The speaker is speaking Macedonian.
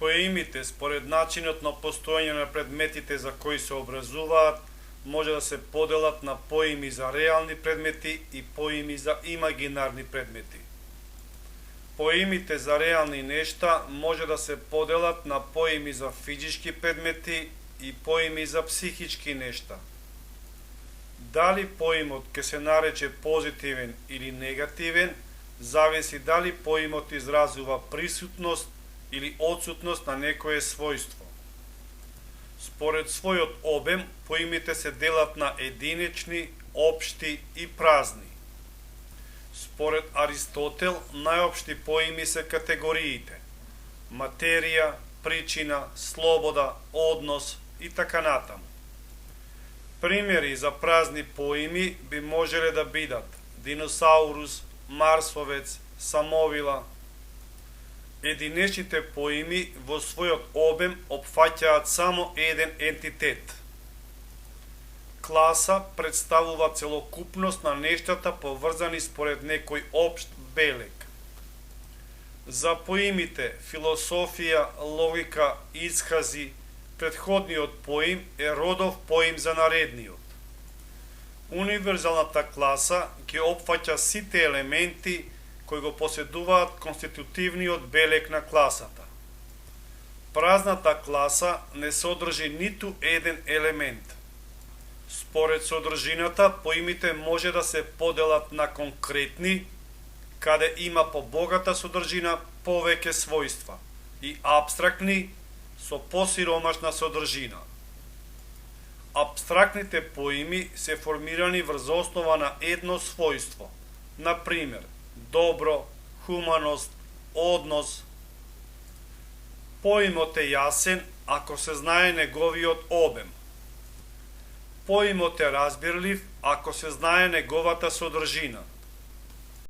Поимите според начинот на постоење на предметите за кои се образуваат може да се поделат на поими за реални предмети и поими за имагинарни предмети. Поимите за реални нешта може да се поделат на поими за физички предмети и поими за психички нешта. Дали поимот ќе се нарече позитивен или негативен, зависи дали поимот изразува присутност или отсутност на некое својство. Според својот обем, поимите се делат на единични, општи и празни. Според Аристотел, најопшти поими се категориите: материја, причина, слобода, однос и така натаму. Примери за празни поими би можеле да бидат диносаурус, марсовец, самовила. Единечните поими во својот обем опфаќаат само еден ентитет. Класа представува целокупност на нештата поврзани според некој општ белег. За поимите философија, логика, исхази, претходниот поим е родов поим за наредниот. Универзалната класа ќе опфаќа сите елементи кои го поседуваат конститутивниот белег на класата. Празната класа не содржи ниту еден елемент. Според содржината, поимите може да се поделат на конкретни, каде има побогата содржина повеќе својства, и апстрактни, со посиромашна содржина. Апстрактните поими се формирани врз основа на едно својство, например, добро, хуманост, однос. Поимот е јасен ако се знае неговиот обем. Поимот е разбирлив ако се знае неговата содржина.